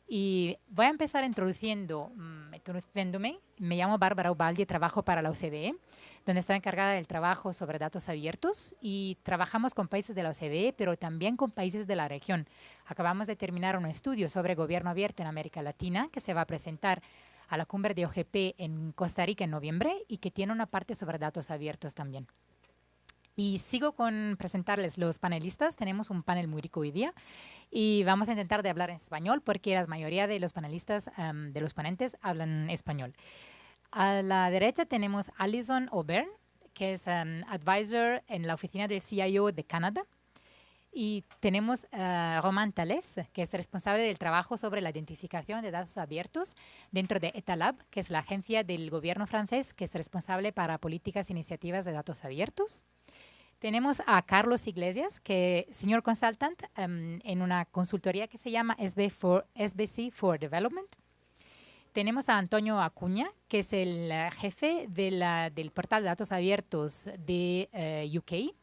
Y voy a empezar introduciéndome. Me llamo Bárbara Ubaldi, trabajo para la OCDE, donde estoy encargada del trabajo sobre datos abiertos y trabajamos con países de la OCDE, pero también con países de la región. Acabamos de terminar un estudio sobre gobierno abierto en América Latina que se va a presentar a la cumbre de OGP en Costa Rica en noviembre y que tiene una parte sobre datos abiertos también. Y sigo con presentarles los panelistas. Tenemos un panel muy rico hoy día y vamos a intentar de hablar en español porque la mayoría de los panelistas, de los ponentes, hablan español. A la derecha tenemos Alison O'Byrne, que es advisor en la oficina del CIO de Canadá. Y tenemos a Romain Thalès, que es responsable del trabajo sobre la identificación de datos abiertos dentro de ETALAB, que es la agencia del gobierno francés que es responsable para políticas e iniciativas de datos abiertos. Tenemos a Carlos Iglesias, que es Senior Consultant en una consultoría que se llama SBC for Development. Tenemos a Antonio Acuña, que es el jefe del portal de datos abiertos de UK.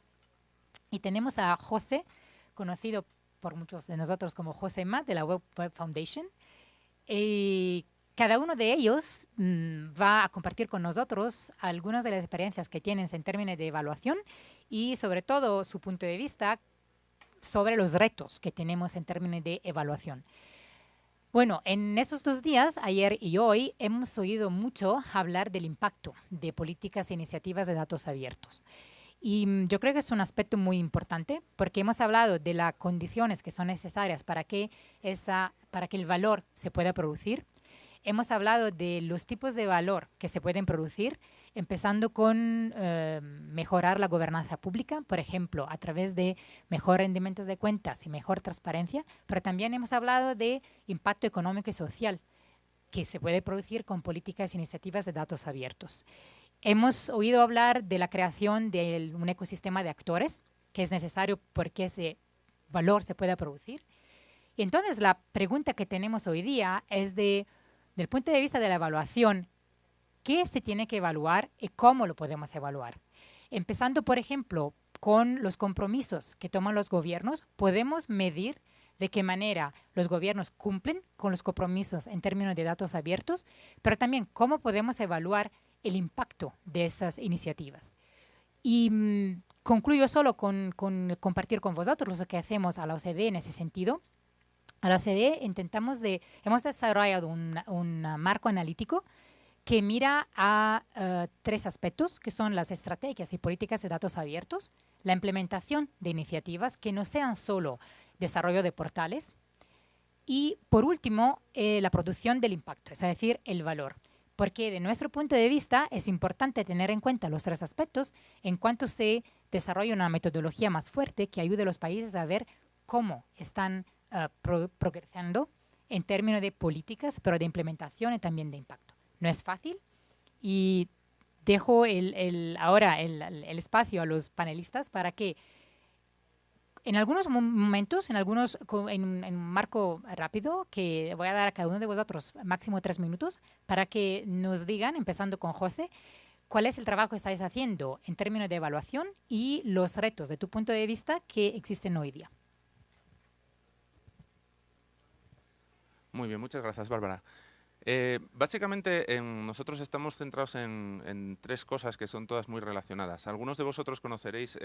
Y tenemos a José, conocido por muchos de nosotros como José Ma, de la Web Foundation. Y cada uno de ellos va a compartir con nosotros algunas de las experiencias que tienen en términos de evaluación y sobre todo su punto de vista sobre los retos que tenemos en términos de evaluación. Bueno, en esos 2 días, ayer y hoy, hemos oído mucho hablar del impacto de políticas e iniciativas de datos abiertos. Y yo creo que es un aspecto muy importante porque hemos hablado de las condiciones que son necesarias para que el valor se pueda producir. Hemos hablado de los tipos de valor que se pueden producir, empezando con mejorar la gobernanza pública, por ejemplo, a través de mejor rendimientos de cuentas y mejor transparencia, pero también hemos hablado de impacto económico y social que se puede producir con políticas e iniciativas de datos abiertos. Hemos oído hablar de la creación de un ecosistema de actores que es necesario porque ese valor se pueda producir. Y entonces la pregunta que tenemos hoy día es del punto de vista de la evaluación, ¿qué se tiene que evaluar y cómo lo podemos evaluar? Empezando, por ejemplo, con los compromisos que toman los gobiernos, podemos medir de qué manera los gobiernos cumplen con los compromisos en términos de datos abiertos, pero también cómo podemos evaluar el impacto de esas iniciativas. Y concluyo solo con compartir con vosotros lo que hacemos a la OCDE en ese sentido. A la OCDE hemos desarrollado un marco analítico que mira a 3 aspectos, que son las estrategias y políticas de datos abiertos, la implementación de iniciativas que no sean solo desarrollo de portales y, por último, la producción del impacto, es decir, el valor. Porque de nuestro punto de vista es importante tener en cuenta los 3 aspectos en cuanto se desarrolla una metodología más fuerte que ayude a los países a ver cómo están progresando en términos de políticas, pero de implementación y también de impacto. No es fácil y dejo ahora el espacio a los panelistas para que en algunos momentos, en un marco rápido, que voy a dar a cada uno de vosotros máximo 3 minutos, para que nos digan, empezando con José, cuál es el trabajo que estáis haciendo en términos de evaluación y los retos de tu punto de vista que existen hoy día. Muy bien, muchas gracias, Bárbara. Básicamente, nosotros estamos centrados en 3 cosas que son todas muy relacionadas. Algunos de vosotros conoceréis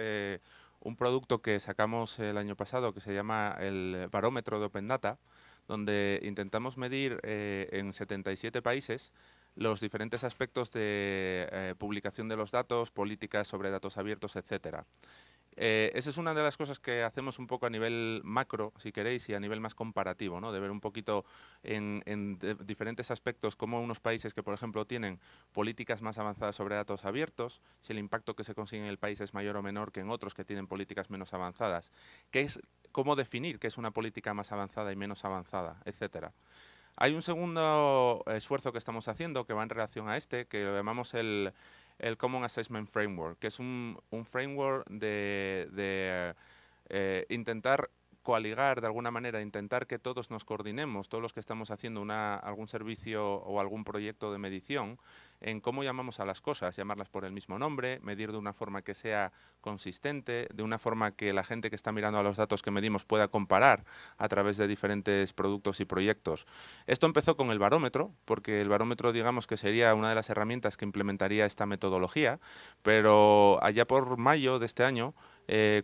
un producto que sacamos el año pasado que se llama el Barómetro de Open Data, donde intentamos medir en 77 países los diferentes aspectos de publicación de los datos, políticas sobre datos abiertos, etcétera. Esa es una de las cosas que hacemos un poco a nivel macro, si queréis, y a nivel más comparativo, ¿no? De ver un poquito en diferentes aspectos cómo unos países que, por ejemplo, tienen políticas más avanzadas sobre datos abiertos, si el impacto que se consigue en el país es mayor o menor que en otros que tienen políticas menos avanzadas. ¿Cómo definir qué es una política más avanzada y menos avanzada, etcétera? Hay un segundo esfuerzo que estamos haciendo que va en relación a este, que lo llamamos el Common Assessment Framework, que es un framework de intentar coaligar de alguna manera, intentar que todos nos coordinemos, todos los que estamos haciendo algún servicio o algún proyecto de medición, en cómo llamamos a las cosas, llamarlas por el mismo nombre, medir de una forma que sea consistente, de una forma que la gente que está mirando a los datos que medimos pueda comparar a través de diferentes productos y proyectos. Esto empezó con el barómetro, porque el barómetro, digamos, que sería una de las herramientas que implementaría esta metodología, pero allá por mayo de este año,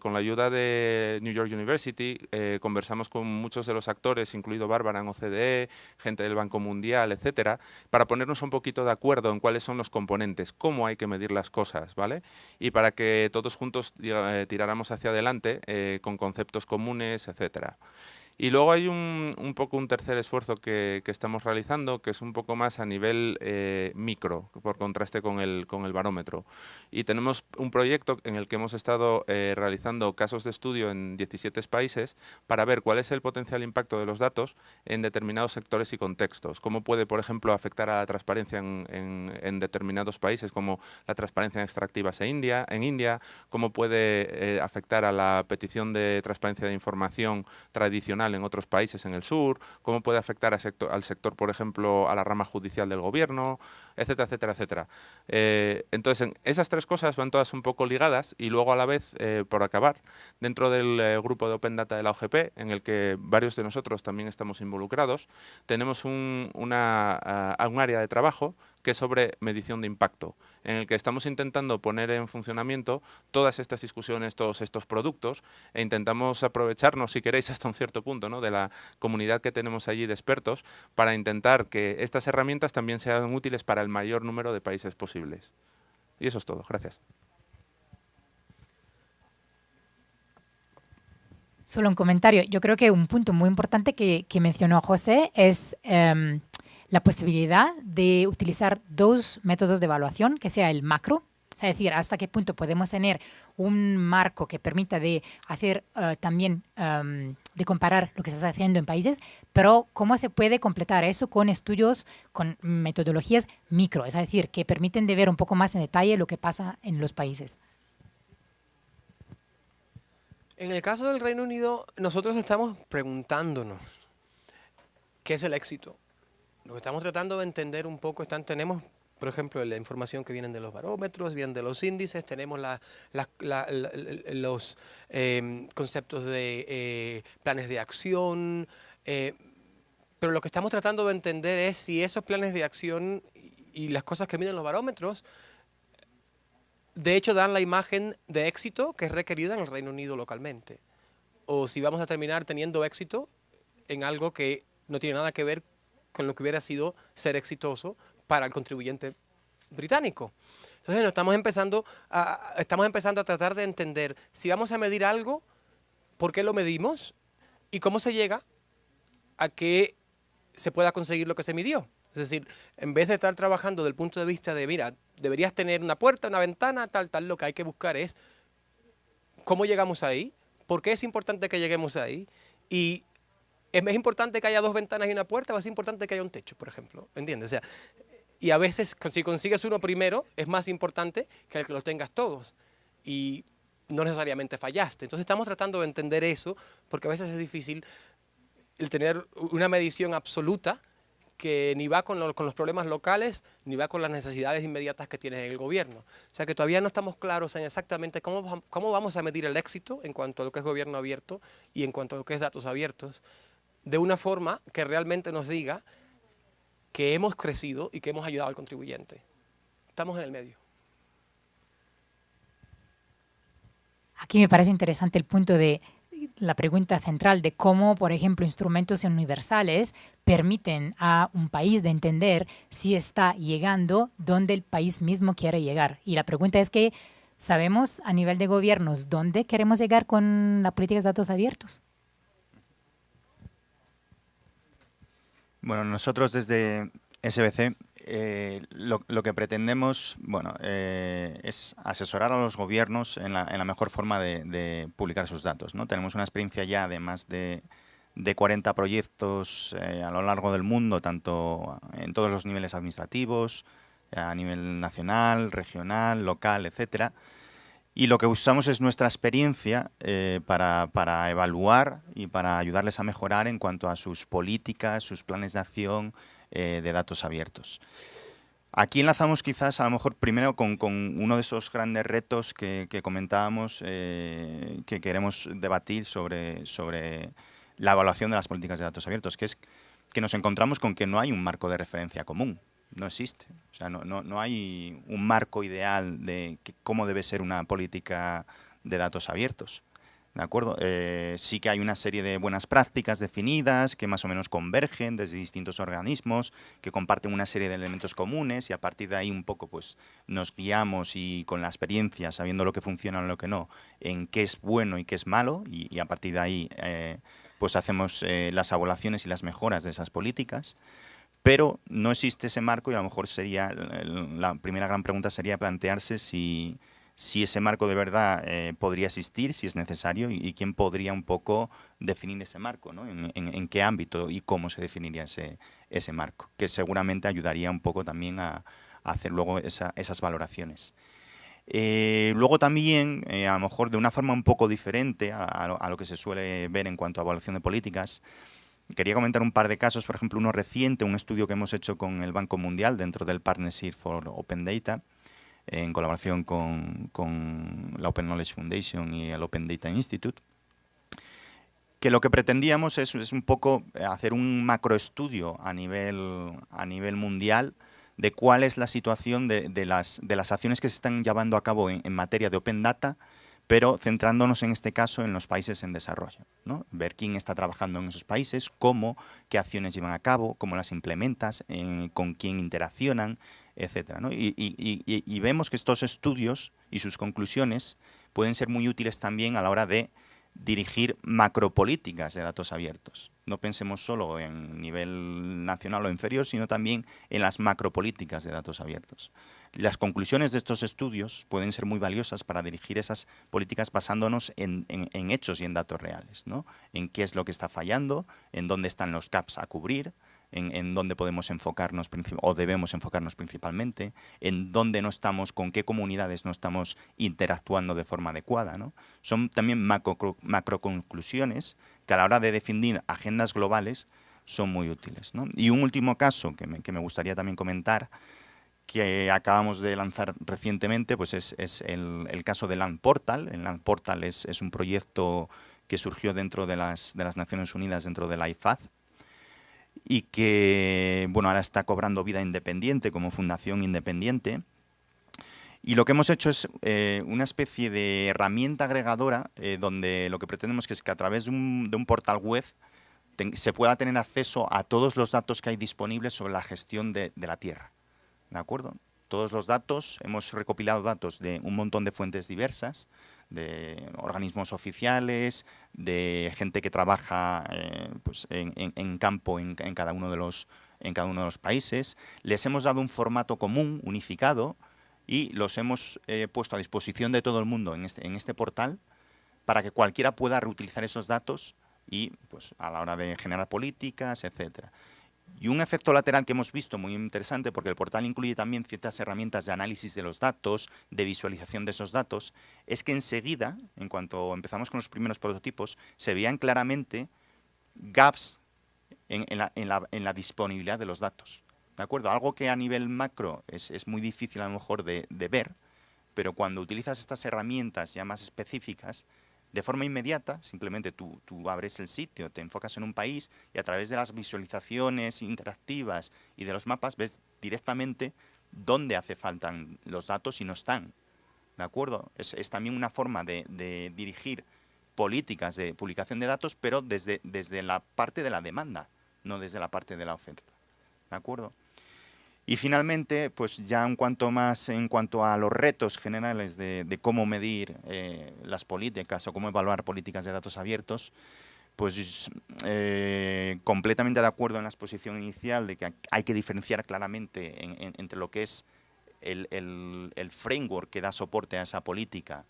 con la ayuda de New York University, conversamos con muchos de los actores, incluido Bárbara en OCDE, gente del Banco Mundial, etcétera, para ponernos un poquito de acuerdo en cuáles son los componentes, cómo hay que medir las cosas, ¿vale? Y para que todos juntos tiráramos hacia adelante con conceptos comunes, etcétera. Y luego hay un poco un tercer esfuerzo que estamos realizando, que es un poco más a nivel micro, por contraste con el barómetro. Y tenemos un proyecto en el que hemos estado realizando casos de estudio en 17 países para ver cuál es el potencial impacto de los datos en determinados sectores y contextos. Cómo puede, por ejemplo, afectar a la transparencia en determinados países, como la transparencia en extractivas en India, cómo puede afectar a la petición de transparencia de información tradicional en otros países en el sur, cómo puede afectar al sector, por ejemplo, a la rama judicial del gobierno, etcétera, etcétera, etcétera. Entonces, esas tres cosas van todas un poco ligadas y luego a la vez, por acabar, dentro del grupo de Open Data de la OGP, en el que varios de nosotros también estamos involucrados, tenemos un área de trabajo que es sobre medición de impacto, en el que estamos intentando poner en funcionamiento todas estas discusiones, todos estos productos, e intentamos aprovecharnos, si queréis, hasta un cierto punto, ¿no?, de la comunidad que tenemos allí de expertos, para intentar que estas herramientas también sean útiles para el mayor número de países posibles. Y eso es todo. Gracias. Solo un comentario. Yo creo que un punto muy importante que mencionó José es la posibilidad de utilizar dos métodos de evaluación, que sea el macro, es decir, hasta qué punto podemos tener un marco que permita de hacer también, de comparar lo que se está haciendo en países, pero cómo se puede completar eso con estudios, con metodologías micro, es decir, que permiten de ver un poco más en detalle lo que pasa en los países. En el caso del Reino Unido, nosotros estamos preguntándonos qué es el éxito. Lo que estamos tratando de entender un poco, tenemos, por ejemplo, la información que vienen de los barómetros, vienen de los índices, tenemos los conceptos de planes de acción, pero lo que estamos tratando de entender es si esos planes de acción y las cosas que miden los barómetros, de hecho, dan la imagen de éxito que es requerida en el Reino Unido localmente. O si vamos a terminar teniendo éxito en algo que no tiene nada que ver con lo que hubiera sido ser exitoso para el contribuyente británico. Entonces, estamos empezando a tratar de entender si vamos a medir algo, por qué lo medimos y cómo se llega a que se pueda conseguir lo que se midió. Es decir, en vez de estar trabajando desde el punto de vista de, mira, deberías tener una puerta, una ventana, tal, lo que hay que buscar es cómo llegamos ahí, por qué es importante que lleguemos ahí, y es importante que haya dos ventanas y una puerta, o es importante que haya un techo, por ejemplo, ¿entiendes? O sea, y a veces, si consigues uno primero, es más importante que el que los tengas todos, y no necesariamente fallaste. Entonces estamos tratando de entender eso, porque a veces es difícil el tener una medición absoluta que ni va con los problemas locales, ni va con las necesidades inmediatas que tiene el gobierno. O sea que todavía no estamos claros en exactamente cómo vamos a medir el éxito en cuanto a lo que es gobierno abierto y en cuanto a lo que es datos abiertos, de una forma que realmente nos diga que hemos crecido y que hemos ayudado al contribuyente. Estamos en el medio. Aquí me parece interesante el punto de la pregunta central de cómo, por ejemplo, instrumentos universales permiten a un país de entender si está llegando donde el país mismo quiere llegar. Y la pregunta es que, ¿sabemos a nivel de gobiernos dónde queremos llegar con la política de datos abiertos? Bueno, nosotros desde SBC lo que pretendemos, bueno, es asesorar a los gobiernos en la mejor forma de publicar sus datos, ¿no? Tenemos una experiencia ya de más de 40 proyectos a lo largo del mundo, tanto en todos los niveles administrativos, a nivel nacional, regional, local, etcétera. Y lo que usamos es nuestra experiencia para evaluar y para ayudarles a mejorar en cuanto a sus políticas, sus planes de acción de datos abiertos. Aquí enlazamos quizás a lo mejor primero con uno de esos grandes retos que comentábamos que queremos debatir sobre la evaluación de las políticas de datos abiertos, que es que nos encontramos con que no hay un marco de referencia común. No existe. O sea, no hay un marco ideal de cómo debe ser una política de datos abiertos. ¿De acuerdo? Sí que hay una serie de buenas prácticas definidas que más o menos convergen desde distintos organismos, que comparten una serie de elementos comunes y a partir de ahí un poco pues nos guiamos y con la experiencia, sabiendo lo que funciona y lo que no, en qué es bueno y qué es malo y a partir de ahí pues hacemos las evaluaciones y las mejoras de esas políticas. Pero no existe ese marco y a lo mejor sería la primera gran pregunta sería plantearse si ese marco de verdad podría existir, si es necesario, y quién podría un poco definir ese marco, ¿no? En qué ámbito y cómo se definiría ese marco, que seguramente ayudaría un poco también a hacer luego esas valoraciones. Luego también, a lo mejor de una forma un poco diferente a lo que se suele ver en cuanto a evaluación de políticas, quería comentar un par de casos, por ejemplo, uno reciente, un estudio que hemos hecho con el Banco Mundial dentro del Partnership for Open Data, en colaboración con la Open Knowledge Foundation y el Open Data Institute, que lo que pretendíamos es un poco hacer un macroestudio a nivel mundial de cuál es la situación de las acciones que se están llevando a cabo en materia de Open Data, pero centrándonos en este caso en los países en desarrollo, ¿no? Ver quién está trabajando en esos países, cómo, qué acciones llevan a cabo, cómo las implementas, con quién interaccionan, etcétera, ¿no? Y vemos que estos estudios y sus conclusiones pueden ser muy útiles también a la hora de dirigir macropolíticas de datos abiertos. No pensemos solo en nivel nacional o inferior, sino también en las macropolíticas de datos abiertos. Las conclusiones de estos estudios pueden ser muy valiosas para dirigir esas políticas basándonos en hechos y en datos reales, ¿no? En qué es lo que está fallando, en dónde están los gaps a cubrir, en dónde podemos enfocarnos o debemos enfocarnos principalmente, en dónde no estamos, con qué comunidades no estamos interactuando de forma adecuada, ¿no? Son también macroconclusiones que a la hora de definir agendas globales son muy útiles, ¿no? Y un último caso que me gustaría también comentar, que acabamos de lanzar recientemente, pues es el caso de Land Portal. El Land Portal es un proyecto que surgió dentro de las Naciones Unidas, dentro de la IFAD, y que bueno, ahora está cobrando vida independiente como fundación independiente. Y lo que hemos hecho es una especie de herramienta agregadora donde lo que pretendemos es que a través de un portal web se pueda tener acceso a todos los datos que hay disponibles sobre la gestión de la Tierra. ¿De acuerdo? Todos los datos, hemos recopilado datos de un montón de fuentes diversas, de organismos oficiales, de gente que trabaja pues en campo en cada uno de los países. Les hemos dado un formato común, unificado, y los hemos puesto a disposición de todo el mundo en este portal para que cualquiera pueda reutilizar esos datos y pues a la hora de generar políticas, etcétera. Y un efecto lateral que hemos visto muy interesante, porque el portal incluye también ciertas herramientas de análisis de los datos, de visualización de esos datos, es que enseguida, en cuanto empezamos con los primeros prototipos, se veían claramente gaps en la disponibilidad de los datos. ¿De acuerdo? Algo que a nivel macro es muy difícil a lo mejor de ver, pero cuando utilizas estas herramientas ya más específicas, de forma inmediata, simplemente tú abres el sitio, te enfocas en un país y a través de las visualizaciones interactivas y de los mapas ves directamente dónde hace falta los datos y no están. ¿De acuerdo? Es también una forma de dirigir políticas de publicación de datos, pero desde la parte de la demanda, no desde la parte de la oferta. ¿De acuerdo? Y finalmente, pues ya en cuanto a los retos generales de cómo medir las políticas o cómo evaluar políticas de datos abiertos, pues completamente de acuerdo en la exposición inicial de que hay que diferenciar claramente entre lo que es el framework que da soporte a esa política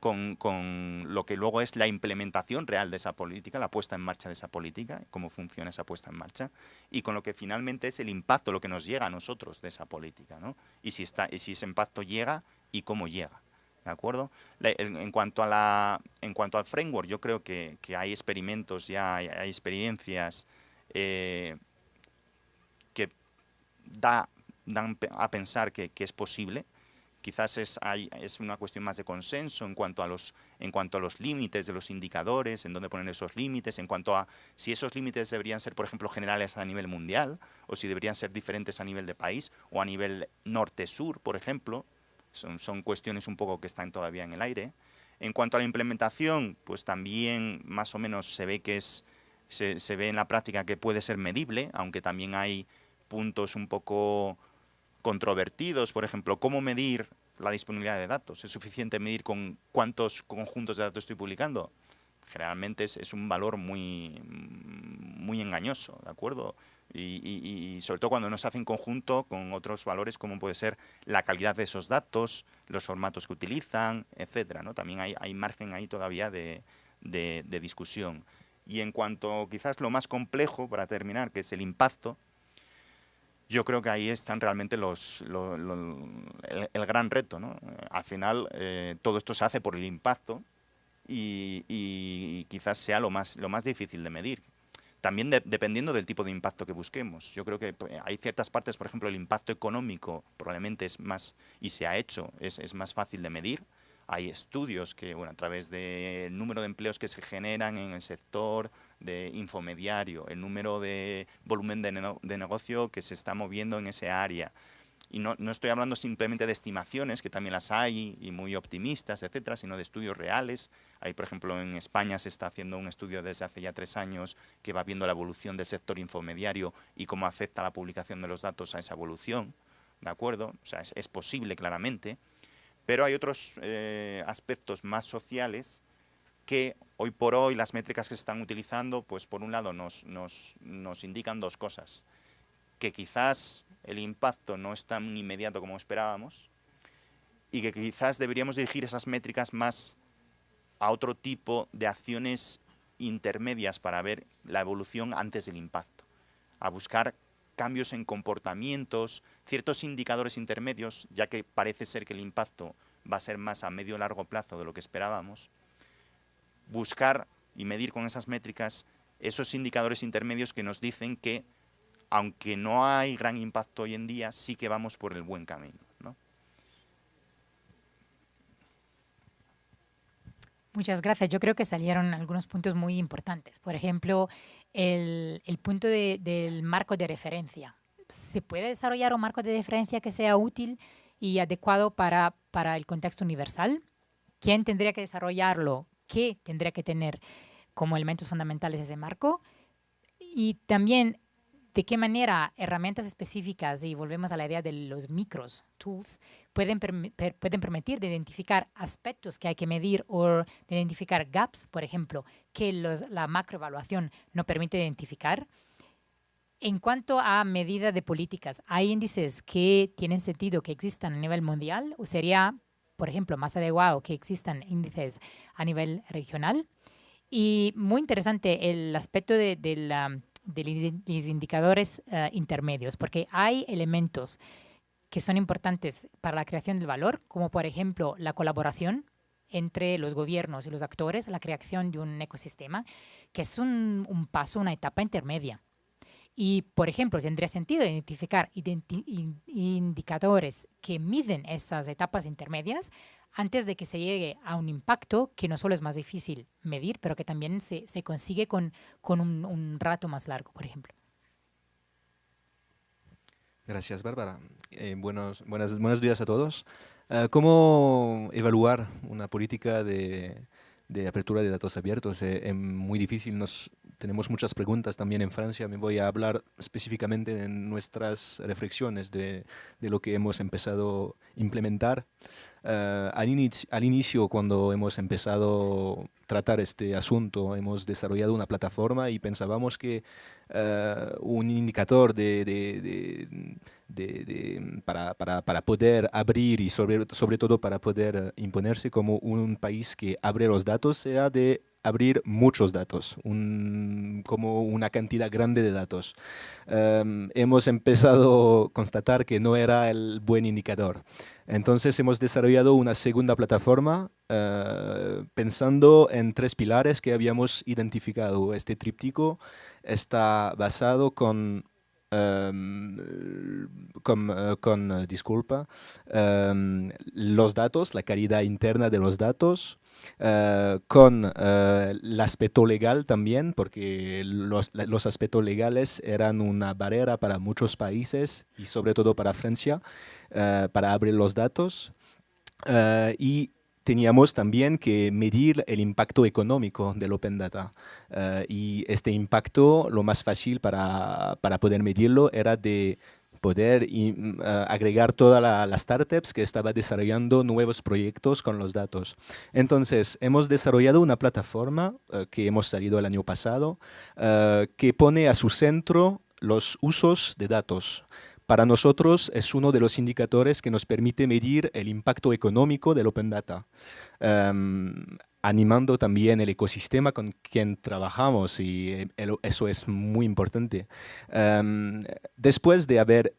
con lo que luego es la implementación real de esa política, la puesta en marcha de esa política, cómo funciona esa puesta en marcha, y con lo que finalmente es el impacto, lo que nos llega a nosotros de esa política, ¿no? Y si ese impacto llega y cómo llega. ¿De acuerdo? En cuanto al framework, yo creo que hay experimentos ya, hay experiencias que dan a pensar que es posible. Quizás es una cuestión más de consenso en cuanto a los límites de los indicadores, en dónde poner esos límites, en cuanto a si esos límites deberían ser, por ejemplo, generales a nivel mundial, o si deberían ser diferentes a nivel de país, o a nivel norte-sur, por ejemplo. Son cuestiones un poco que están todavía en el aire. En cuanto a la implementación, pues también más o menos se ve se ve en la práctica que puede ser medible, aunque también hay puntos un poco controvertidos. Por ejemplo, ¿cómo medir la disponibilidad de datos? ¿Es suficiente medir con cuántos conjuntos de datos estoy publicando? Generalmente es un valor muy engañoso, ¿de acuerdo? Y sobre todo cuando no se hace en conjunto con otros valores como puede ser la calidad de esos datos, los formatos que utilizan, etcétera, ¿no? También hay margen ahí todavía de discusión. Y en cuanto quizás lo más complejo, para terminar, que es el impacto, yo creo que ahí están realmente el gran reto, ¿no? Al final, todo esto se hace por el impacto y quizás sea lo más difícil de medir. También dependiendo del tipo de impacto que busquemos. Yo creo que hay ciertas partes, por ejemplo, el impacto económico probablemente es más, y se ha hecho, es más fácil de medir. Hay estudios que, bueno, a través del número de empleos que se generan en el sector de infomediario, el número de volumen de negocio que se está moviendo en ese área. Y no estoy hablando simplemente de estimaciones, que también las hay, y muy optimistas, etcétera, sino de estudios reales. Ahí, por ejemplo, en España se está haciendo un estudio desde hace ya 3 años que va viendo la evolución del sector infomediario y cómo afecta la publicación de los datos a esa evolución, ¿de acuerdo? O sea, es posible claramente, pero hay otros aspectos más sociales que hoy por hoy las métricas que se están utilizando, pues por un lado nos indican 2 cosas, que quizás el impacto no es tan inmediato como esperábamos y que quizás deberíamos dirigir esas métricas más a otro tipo de acciones intermedias para ver la evolución antes del impacto, a buscar cambios en comportamientos, ciertos indicadores intermedios, ya que parece ser que el impacto va a ser más a medio o largo plazo de lo que esperábamos, buscar y medir con esas métricas esos indicadores intermedios que nos dicen que aunque no hay gran impacto hoy en día, sí que vamos por el buen camino, ¿no? Muchas gracias. Yo creo que salieron algunos puntos muy importantes. Por ejemplo, el punto del marco de referencia. ¿Se puede desarrollar un marco de referencia que sea útil y adecuado para el contexto universal? ¿Quién tendría que desarrollarlo? ¿Qué tendría que tener como elementos fundamentales ese marco? Y también, ¿de qué manera herramientas específicas, y volvemos a la idea de los micros, tools, pueden permitir de identificar aspectos que hay que medir o de identificar gaps, por ejemplo, que la macroevaluación no permite identificar? En cuanto a medida de políticas, ¿hay índices que tienen sentido que existan a nivel mundial o sería, por ejemplo, más adecuado que existan índices a nivel regional? Y muy interesante el aspecto de los indicadores intermedios, porque hay elementos que son importantes para la creación del valor, como por ejemplo la colaboración entre los gobiernos y los actores, la creación de un ecosistema, que es un paso, una etapa intermedia. Y, por ejemplo, tendría sentido identificar indicadores que miden esas etapas intermedias antes de que se llegue a un impacto que no solo es más difícil medir, pero que también se consigue con un rato más largo, por ejemplo. Gracias, Bárbara. Buenos días a todos. ¿Cómo evaluar una política de apertura de datos abiertos? Es muy difícil. Tenemos muchas preguntas también en Francia. Me voy a hablar específicamente de nuestras reflexiones de lo que hemos empezado a implementar. Al inicio, cuando hemos empezado a tratar este asunto, hemos desarrollado una plataforma y pensábamos que un indicador para poder abrir y sobre todo para poder imponerse como un país que abre los datos sea de abrir muchos datos, como una cantidad grande de datos. Hemos empezado a constatar que no era el buen indicador. Entonces hemos desarrollado una segunda plataforma pensando en 3 pilares que habíamos identificado. Este tríptico está basado disculpa, los datos, la calidad interna de los datos, con el aspecto legal también, porque los aspectos legales eran una barrera para muchos países y sobre todo para Francia, para abrir los datos. Y teníamos también que medir el impacto económico del Open Data. Y este impacto, lo más fácil para poder medirlo era de poder agregar todas las startups que estaban desarrollando nuevos proyectos con los datos. Entonces, hemos desarrollado una plataforma que hemos salido el año pasado, que pone a su centro los usos de datos. Para nosotros es uno de los indicadores que nos permite medir el impacto económico del Open Data, animando también el ecosistema con quien trabajamos y eso es muy importante. Después de haber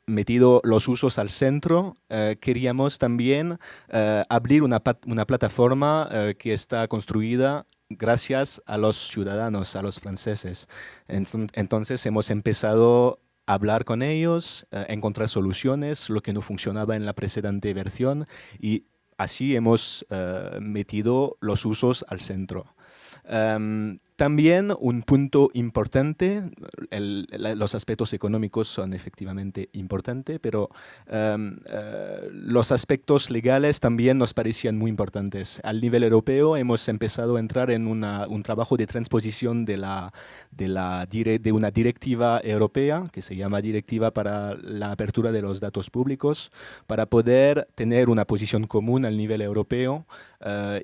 metido los usos al centro, queríamos también abrir una plataforma que está construida gracias a los ciudadanos, a los franceses. Entonces hemos empezado hablar con ellos, encontrar soluciones, lo que no funcionaba en la precedente versión y así hemos metido los usos al centro. También un punto importante, los aspectos económicos son efectivamente importantes, pero los aspectos legales también nos parecían muy importantes. Al nivel europeo hemos empezado a entrar en un trabajo de transposición de una directiva europea, que se llama Directiva para la Apertura de los Datos Públicos, para poder tener una posición común al nivel europeo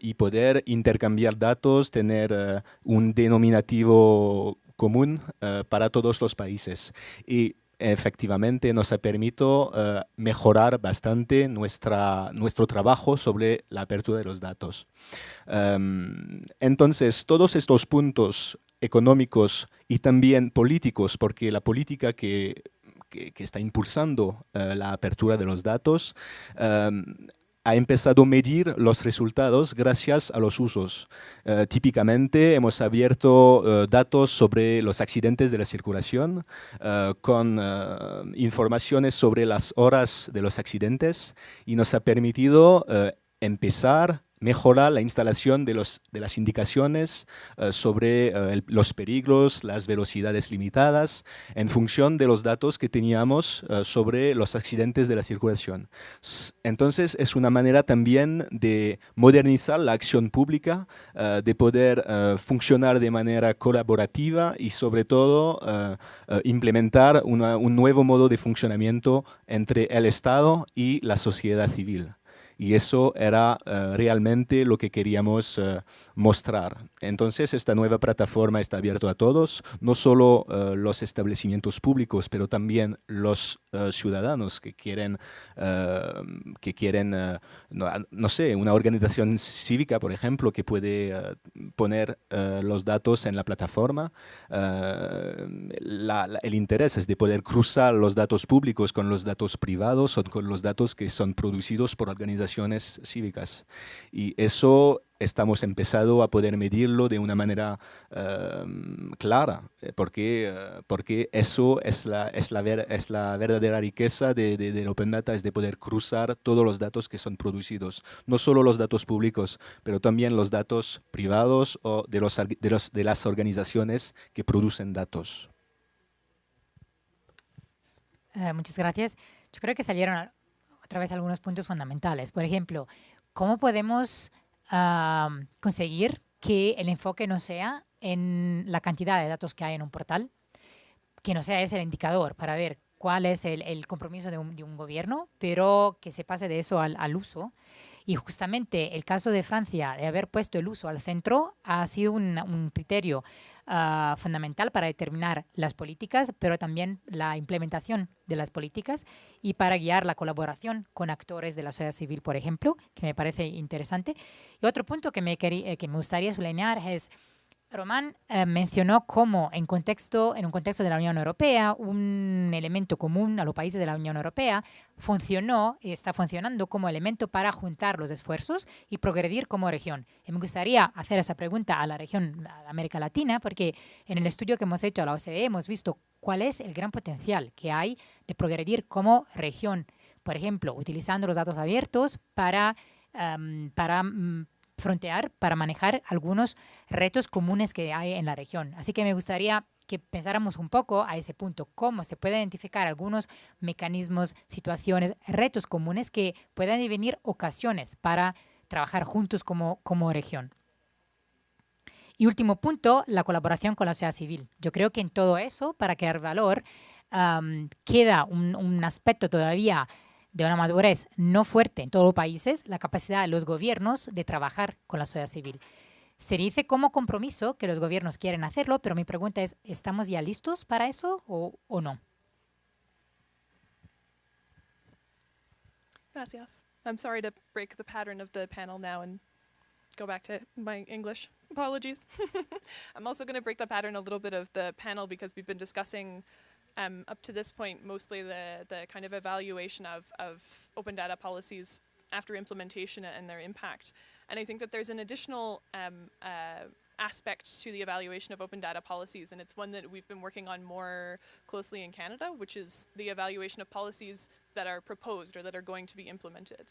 y poder intercambiar datos, tener un denominativo común para todos los países. Y efectivamente nos ha permitido mejorar bastante nuestro trabajo sobre la apertura de los datos. Entonces, todos estos puntos económicos y también políticos, porque la política que está impulsando la apertura de los datos ha empezado a medir los resultados gracias a los usos. Típicamente hemos abierto datos sobre los accidentes de la circulación con informaciones sobre las horas de los accidentes y nos ha permitido empezar mejorar la instalación de las indicaciones sobre los peligros, las velocidades limitadas, en función de los datos que teníamos sobre los accidentes de la circulación. Entonces, es una manera también de modernizar la acción pública, de poder funcionar de manera colaborativa y, sobre todo, implementar un nuevo modo de funcionamiento entre el Estado y la sociedad civil. Y eso era realmente lo que queríamos mostrar. Entonces, esta nueva plataforma está abierta a todos, no solo los establecimientos públicos, pero también los ciudadanos que quieren no sé, una organización cívica, por ejemplo, que puede poner los datos en la plataforma. El interés es de poder cruzar los datos públicos con los datos privados o con los datos que son producidos por organizaciones cívicas. Y eso estamos empezando a poder medirlo de una manera clara, porque eso es la verdadera riqueza del Open Data, es de poder cruzar todos los datos que son producidos, no solo los datos públicos, pero también los datos privados o de las organizaciones que producen datos. Muchas gracias. Yo creo que salieron otra vez algunos puntos fundamentales. Por ejemplo, ¿cómo podemos conseguir que el enfoque no sea en la cantidad de datos que hay en un portal, que no sea ese el indicador para ver cuál es el compromiso de un gobierno, pero que se pase de eso al uso? Y justamente el caso de Francia de haber puesto el uso al centro ha sido un criterio fundamental para determinar las políticas, pero también la implementación de las políticas y para guiar la colaboración con actores de la sociedad civil, por ejemplo, que me parece interesante. Y otro punto que me gustaría subrayar es Román mencionó cómo en un contexto de la Unión Europea, un elemento común a los países de la Unión Europea funcionó y está funcionando como elemento para juntar los esfuerzos y progredir como región. Y me gustaría hacer esa pregunta a la región de América Latina, porque en el estudio que hemos hecho a la OCDE hemos visto cuál es el gran potencial que hay de progredir como región. Por ejemplo, utilizando los datos abiertos para frontear, para manejar algunos retos comunes que hay en la región. Así que me gustaría que pensáramos un poco a ese punto, cómo se pueden identificar algunos mecanismos, situaciones, retos comunes que puedan devenir ocasiones para trabajar juntos como región. Y último punto, la colaboración con la sociedad civil. Yo creo que en todo eso, para crear valor, queda un aspecto todavía de una madurez no fuerte en todos los países, la capacidad de los gobiernos de trabajar con la sociedad civil. Se dice como compromiso que los gobiernos quieren hacerlo, pero mi pregunta es, ¿estamos ya listos para eso o no? Gracias. I'm sorry to break the pattern of the panel now and go back to my English. Apologies. I'm also going to break the pattern a little bit of the panel because we've been discussing up to this point mostly the kind of evaluation of open data policies after implementation and their impact. And I think that there's an additional aspect to the evaluation of open data policies, and it's one that we've been working on more closely in Canada, which is the evaluation of policies that are proposed or that are going to be implemented.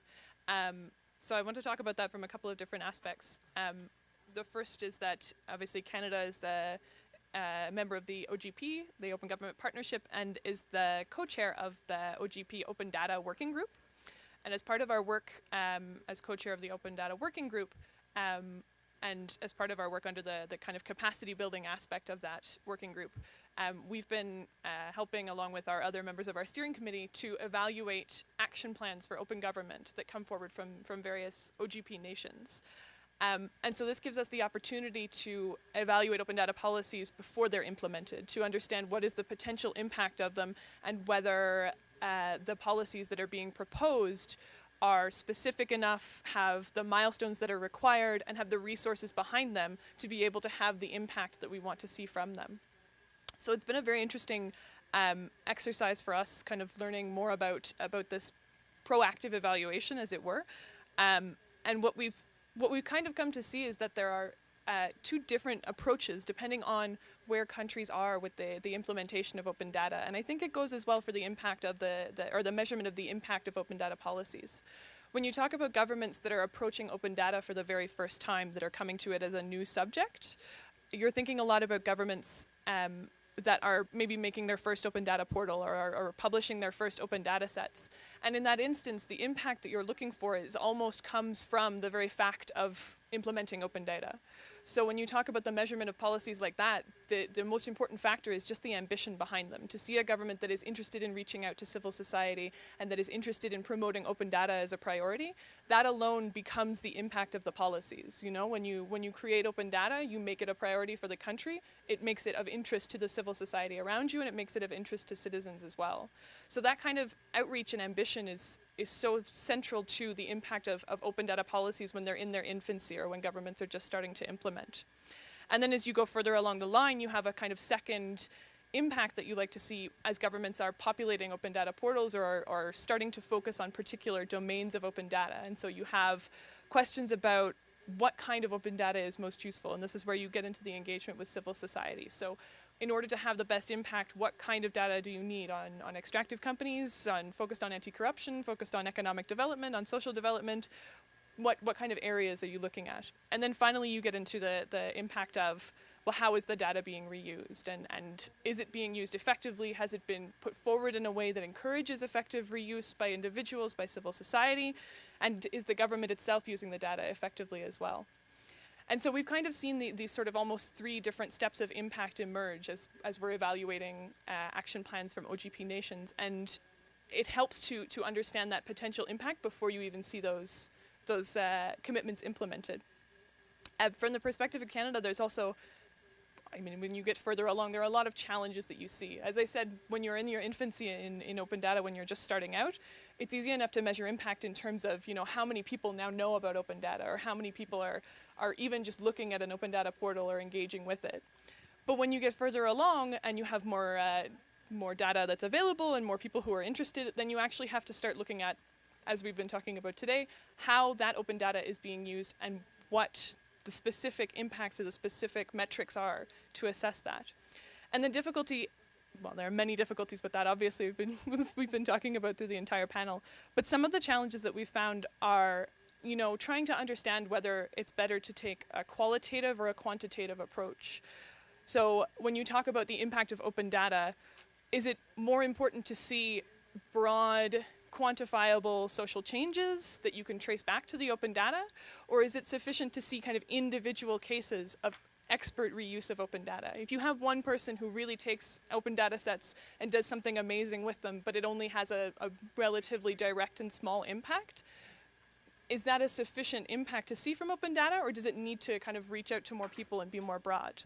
So I want to talk about that from a couple of different aspects. The first is that obviously Canada is the member of the OGP, the Open Government Partnership, and is the co-chair of the OGP Open Data Working Group. And as part of our work as co-chair of the Open Data Working Group, and as part of our work under the kind of capacity building aspect of that working group, we've been helping along with our other members of our steering committee to evaluate action plans for open government that come forward from various OGP nations. And so this gives us the opportunity to evaluate open data policies before they're implemented, to understand what is the potential impact of them and whether the policies that are being proposed are specific enough, have the milestones that are required, and have the resources behind them to be able to have the impact that we want to see from them. So it's been a very interesting exercise for us, kind of learning more about this proactive evaluation, as it were. And what we've kind of come to see is that there are two different approaches depending on where countries are with the implementation of open data. And I think it goes as well for the impact of the measurement of the impact of open data policies. When you talk about governments that are approaching open data for the very first time, that are coming to it as a new subject, you're thinking a lot about governments that are maybe making their first open data portal or publishing their first open data sets. And in that instance, the impact that you're looking for almost comes from the very fact of implementing open data. So when you talk about the measurement of policies like that, the most important factor is just the ambition behind them. To see a government that is interested in reaching out to civil society and that is interested in promoting open data as a priority, that alone becomes the impact of the policies. You know, when you create open data, you make it a priority for the country, it makes it of interest to the civil society around you, and it makes it of interest to citizens as well. So that kind of outreach and ambition is so central to the impact of open data policies when they're in their infancy or when governments are just starting to implement. And then as you go further along the line, you have a kind of second impact that you like to see as governments are populating open data portals or are starting to focus on particular domains of open data. And so you have questions about what kind of open data is most useful, and this is where you get into the engagement with civil society. So in order to have the best impact, what kind of data do you need on extractive companies, focused on anti-corruption, focused on economic development, on social development? What kind of areas are you looking at? And then finally you get into the impact of, well, how is the data being reused? And is it being used effectively? Has it been put forward in a way that encourages effective reuse by individuals, by civil society? And is the government itself using the data effectively as well? And so we've kind of seen these sort of almost three different steps of impact emerge as we're evaluating action plans from OGP nations. And it helps to understand that potential impact before you even see those those commitments implemented. From the perspective of Canada, there's also, I mean, when you get further along, there are a lot of challenges that you see. As I said, when you're in your infancy in open data, when you're just starting out, it's easy enough to measure impact in terms of, you know, how many people now know about open data, or how many people are even just looking at an open data portal or engaging with it. But when you get further along and you have more data that's available and more people who are interested, then you actually have to start looking at, as we've been talking about today, how that open data is being used and what the specific impacts of the specific metrics are to assess that. And the difficulty, well, there are many difficulties with that, obviously we've been talking about through the entire panel, but some of the challenges that we've found are, you know, trying to understand whether it's better to take a qualitative or a quantitative approach. So when you talk about the impact of open data, is it more important to see broad, quantifiable social changes that you can trace back to the open data? Or is it sufficient to see kind of individual cases of expert reuse of open data? If you have one person who really takes open data sets and does something amazing with them, but it only has a relatively direct and small impact, is that a sufficient impact to see from open data, or does it need to kind of reach out to more people and be more broad?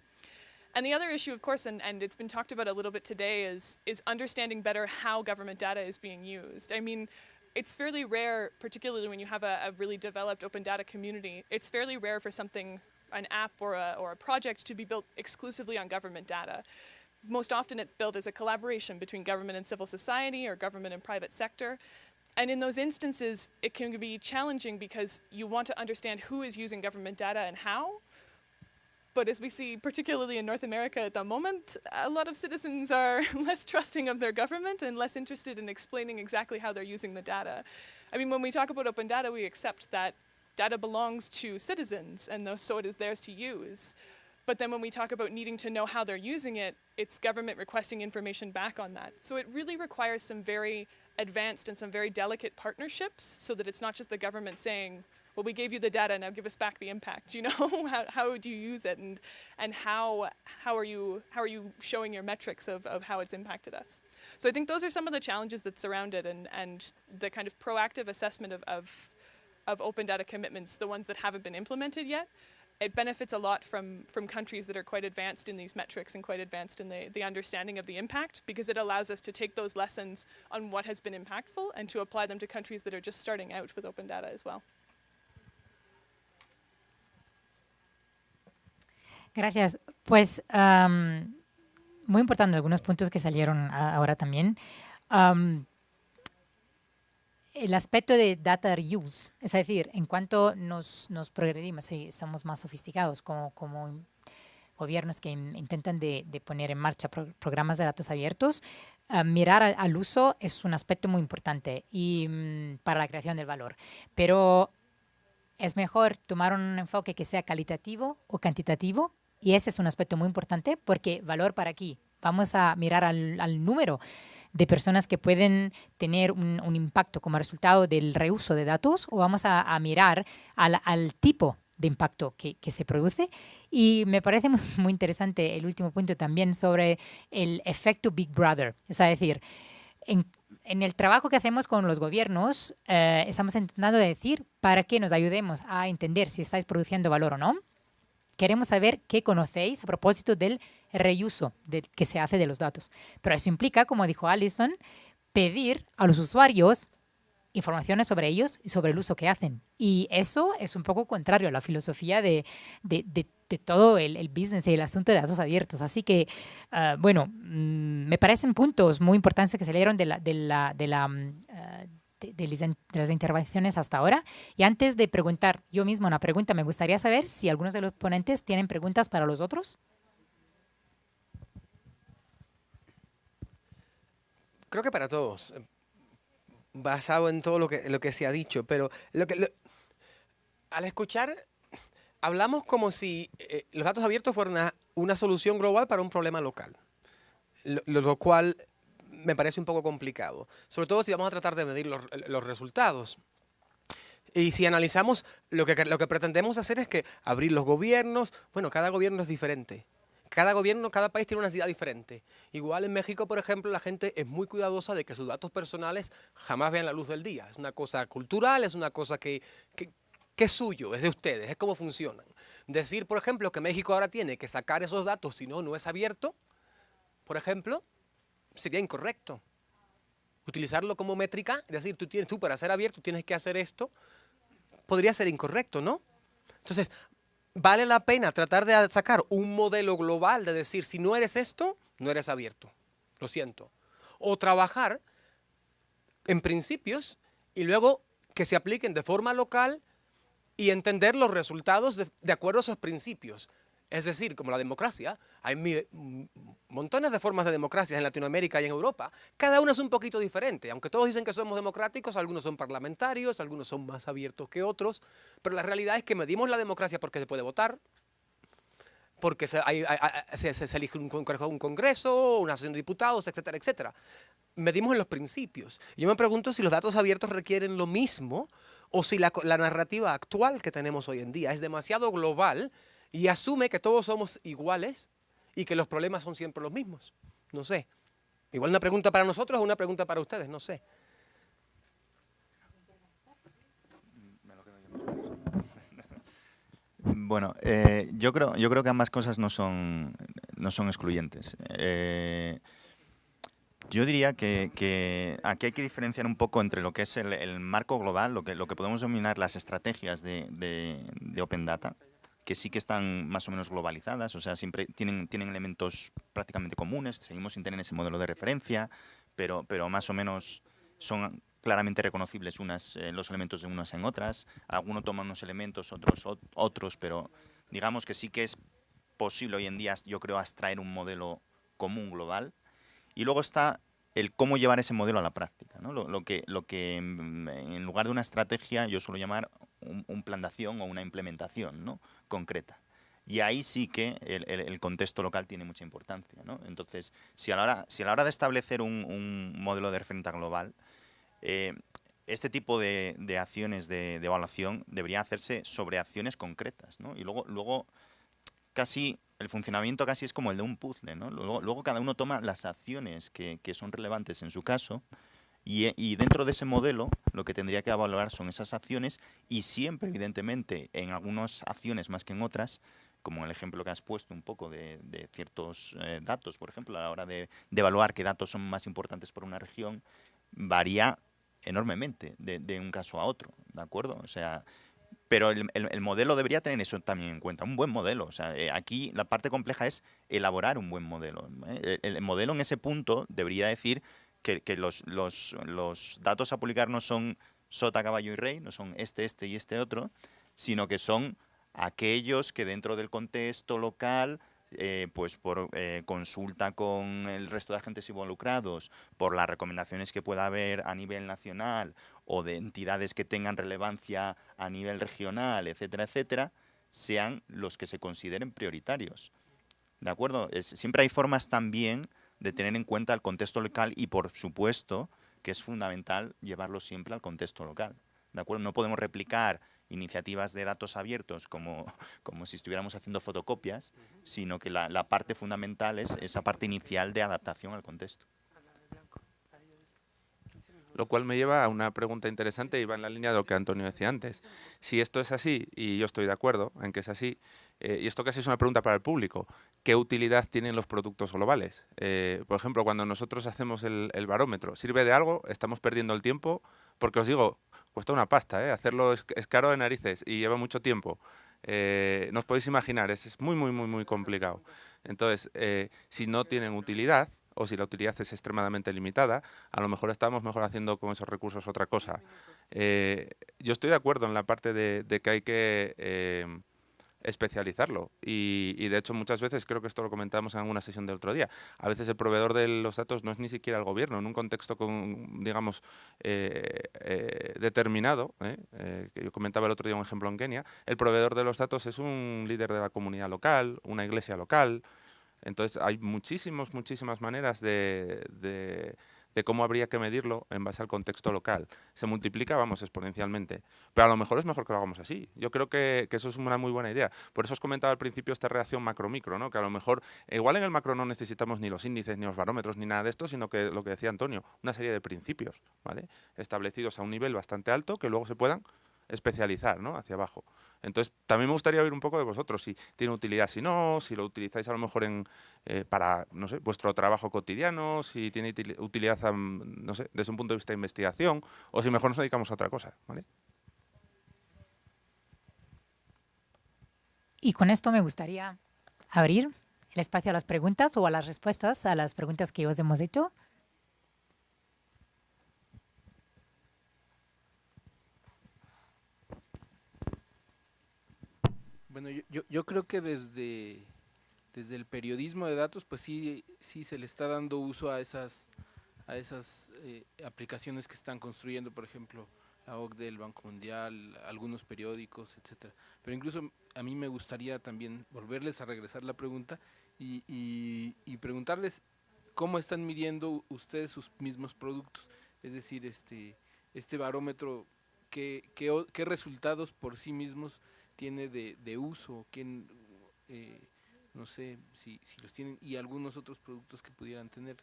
And the other issue, of course, and it's been talked about a little bit today, is understanding better how government data is being used. I mean, it's fairly rare, particularly when you have a really developed open data community, it's fairly rare for something, an app or a project, to be built exclusively on government data. Most often it's built as a collaboration between government and civil society, or government and private sector. And in those instances, it can be challenging because you want to understand who is using government data and how. But as we see, particularly in North America at the moment, a lot of citizens are less trusting of their government and less interested in explaining exactly how they're using the data. I mean, when we talk about open data, we accept that data belongs to citizens, and so it is theirs to use. But then when we talk about needing to know how they're using it, it's government requesting information back on that. So it really requires some very advanced and some very delicate partnerships, so that it's not just the government saying, well, we gave you the data, now give us back the impact. You know, how do you use it, and how are you showing your metrics of how it's impacted us? So I think those are some of the challenges that surround it, and the kind of proactive assessment of open data commitments, the ones that haven't been implemented yet. It benefits a lot from countries that are quite advanced in these metrics and quite advanced in the understanding of the impact, because it allows us to take those lessons on what has been impactful and to apply them to countries that are just starting out with open data as well. Gracias. Pues muy importante algunos puntos que salieron ahora también. El aspecto de data reuse, es decir, en cuanto nos progredimos y estamos más sofisticados como gobiernos que intentan de poner en marcha programas de datos abiertos, mirar al uso es un aspecto muy importante y para la creación del valor. Pero es mejor tomar un enfoque que sea cualitativo o cuantitativo. Y ese es un aspecto muy importante, porque valor para aquí. Vamos a mirar al número de personas que pueden tener un impacto como resultado del reuso de datos, o vamos a mirar al tipo de impacto que se produce. Y me parece muy interesante el último punto también sobre el efecto Big Brother. Es decir, en el trabajo que hacemos con los gobiernos, estamos intentando decir para que nos ayudemos a entender si estáis produciendo valor o no. Queremos saber qué conocéis a propósito del reuso que se hace de los datos. Pero eso implica, como dijo Alison, pedir a los usuarios informaciones sobre ellos y sobre el uso que hacen. Y eso es un poco contrario a la filosofía de todo el business y el asunto de datos abiertos. Así que, bueno, me parecen puntos muy importantes que salieron de las intervenciones hasta ahora. Y antes de preguntar yo misma una pregunta, me gustaría saber si algunos de los ponentes tienen preguntas para los otros. Creo que para todos, basado en todo lo que se ha dicho, pero al escuchar, hablamos como si los datos abiertos fueran una solución global para un problema local, lo cual me parece un poco complicado, sobre todo si vamos a tratar de medir los resultados. Y si analizamos, lo que pretendemos hacer es que abrir los gobiernos, bueno, cada gobierno es diferente. Cada país tiene una necesidad diferente. Igual en México, por ejemplo, la gente es muy cuidadosa de que sus datos personales jamás vean la luz del día. Es una cosa cultural, es una cosa que que es suyo, es de ustedes, es cómo funcionan. Decir, por ejemplo, que México ahora tiene que sacar esos datos, si no, no es abierto, por ejemplo, sería incorrecto. Utilizarlo como métrica, es decir, tú para ser abierto tienes que hacer esto, podría ser incorrecto, ¿no? Entonces, vale la pena tratar de sacar un modelo global de decir, si no eres esto, no eres abierto. Lo siento. O trabajar en principios y luego que se apliquen de forma local y entender los resultados de acuerdo a esos principios. Es decir, como la democracia, hay montones de formas de democracia en Latinoamérica y en Europa. Cada una es un poquito diferente. Aunque todos dicen que somos democráticos, algunos son parlamentarios, algunos son más abiertos que otros. Pero la realidad es que medimos la democracia porque se puede votar, porque se elige un congreso, una sesión de diputados, etcétera, etcétera. Medimos en los principios. Yo me pregunto si los datos abiertos requieren lo mismo o si la narrativa actual que tenemos hoy en día es demasiado global y asume que todos somos iguales y que los problemas son siempre los mismos. No sé. Igual una pregunta para nosotros o una pregunta para ustedes, no sé. Bueno, yo creo que ambas cosas no son excluyentes. Yo diría que aquí hay que diferenciar un poco entre lo que es el marco global, lo que podemos denominar las estrategias de Open Data, que sí que están más o menos globalizadas, o sea, siempre tienen elementos prácticamente comunes, seguimos sin tener ese modelo de referencia, pero más o menos son claramente reconocibles los elementos de unas en otras. Alguno toma unos elementos, otros, pero digamos que sí que es posible hoy en día, yo creo, abstraer un modelo común global. Y luego está el cómo llevar ese modelo a la práctica, ¿no? Lo que en lugar de una estrategia yo suelo llamar un plan de acción o una implementación, ¿no?, concreta. Y ahí sí que el contexto local tiene mucha importancia, ¿no? Entonces, si a la hora de establecer un modelo de referencia global, este tipo de acciones de evaluación debería hacerse sobre acciones concretas, ¿no? Y luego casi el funcionamiento casi es como el de un puzzle, ¿no? Luego cada uno toma las acciones que son relevantes en su caso y dentro de ese modelo lo que tendría que evaluar son esas acciones y siempre, evidentemente, en algunas acciones más que en otras, como en el ejemplo que has puesto un poco de ciertos datos, por ejemplo, a la hora de evaluar qué datos son más importantes por una región, varía enormemente de un caso a otro, ¿de acuerdo? O sea, pero el modelo debería tener eso también en cuenta, un buen modelo. O sea, aquí la parte compleja es elaborar un buen modelo. El modelo en ese punto debería decir que los datos a publicar no son sota, caballo y rey, no son este y este otro, sino que son aquellos que dentro del contexto local, pues por consulta con el resto de agentes involucrados, por las recomendaciones que pueda haber a nivel nacional o de entidades que tengan relevancia a nivel regional, etcétera, etcétera, sean los que se consideren prioritarios. ¿De acuerdo? Siempre hay formas también de tener en cuenta el contexto local y, por supuesto, que es fundamental llevarlo siempre al contexto local. ¿De acuerdo? No podemos replicar iniciativas de datos abiertos como si estuviéramos haciendo fotocopias, sino que la parte fundamental es esa parte inicial de adaptación al contexto. Lo cual me lleva a una pregunta interesante y va en la línea de lo que Antonio decía antes. Si esto es así, y yo estoy de acuerdo en que es así, y esto casi es una pregunta para el público, ¿qué utilidad tienen los productos globales? Por ejemplo, cuando nosotros hacemos el barómetro, ¿sirve de algo? ¿Estamos perdiendo el tiempo? Porque os digo, cuesta una pasta, hacerlo es caro de narices y lleva mucho tiempo. No os podéis imaginar, es muy, muy, muy, muy complicado. Entonces, si no tienen utilidad, o si la utilidad es extremadamente limitada, a lo mejor estamos mejor haciendo con esos recursos otra cosa. Yo estoy de acuerdo en la parte de que hay que especializarlo y de hecho muchas veces, creo que esto lo comentábamos en alguna sesión del otro día, a veces el proveedor de los datos no es ni siquiera el gobierno, en un contexto digamos determinado, que yo comentaba el otro día un ejemplo en Kenia, el proveedor de los datos es un líder de la comunidad local, una iglesia local. Entonces hay muchísimas maneras de cómo habría que medirlo en base al contexto local. Se multiplica, vamos, exponencialmente. Pero a lo mejor es mejor que lo hagamos así. Yo creo que eso es una muy buena idea. Por eso os comentaba al principio esta relación macro-micro, ¿no? Que a lo mejor, igual en el macro no necesitamos ni los índices, ni los barómetros, ni nada de esto, sino que lo que decía Antonio, una serie de principios, ¿vale?, establecidos a un nivel bastante alto que luego se puedan especializar, ¿no? Hacia abajo. Entonces, también me gustaría oír un poco de vosotros, si tiene utilidad, si no, si lo utilizáis a lo mejor para, no sé, vuestro trabajo cotidiano, si tiene utilidad, no sé, desde un punto de vista de investigación, o si mejor nos dedicamos a otra cosa, ¿vale? Y con esto me gustaría abrir el espacio a las preguntas o a las respuestas a las preguntas que os hemos hecho. Bueno, yo creo que desde el periodismo de datos, pues sí se le está dando uso a esas aplicaciones que están construyendo, por ejemplo, la OCDE, el Banco Mundial, algunos periódicos, etcétera. Pero incluso a mí me gustaría también volverles a regresar la pregunta y preguntarles cómo están midiendo ustedes sus mismos productos. Es decir, este barómetro, ¿qué resultados por sí mismos tiene de uso? ¿Quién, no sé si los tienen, y algunos otros productos que pudieran tener?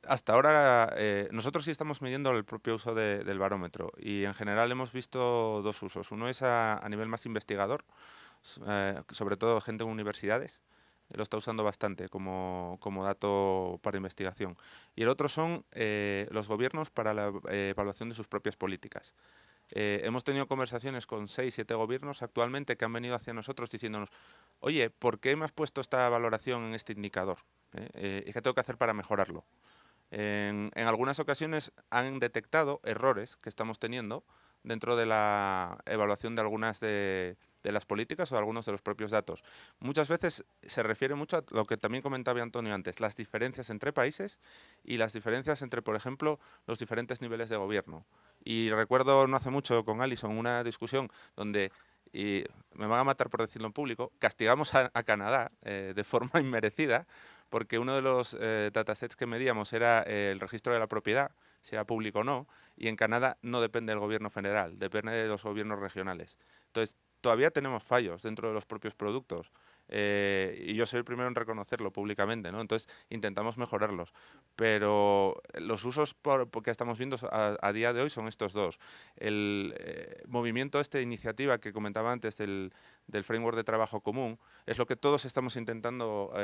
Hasta ahora nosotros sí estamos midiendo el propio uso del barómetro y en general hemos visto dos usos. Uno es a nivel más investigador, sobre todo gente en universidades, lo está usando bastante como dato para investigación. Y el otro son los gobiernos para la evaluación de sus propias políticas. Hemos tenido conversaciones con 6, 7 gobiernos actualmente que han venido hacia nosotros diciéndonos: oye, ¿por qué me has puesto esta valoración en este indicador? ¿Y qué tengo que hacer para mejorarlo? En algunas ocasiones han detectado errores que estamos teniendo dentro de la evaluación de algunas de las políticas o de algunos de los propios datos. Muchas veces se refiere mucho a lo que también comentaba Antonio antes, las diferencias entre países y las diferencias entre, por ejemplo, los diferentes niveles de gobierno. Y recuerdo no hace mucho con Alison una discusión donde, y me van a matar por decirlo en público, castigamos a Canadá de forma inmerecida, porque uno de los datasets que medíamos era el registro de la propiedad, si era público o no, y en Canadá no depende del gobierno federal, depende de los gobiernos regionales. Entonces, todavía tenemos fallos dentro de los propios productos. Y yo soy el primero en reconocerlo públicamente, ¿no? Entonces intentamos mejorarlos, pero los usos que estamos viendo a día de hoy son estos dos. El movimiento, esta iniciativa que comentaba antes del framework de trabajo común, es lo que todos estamos intentando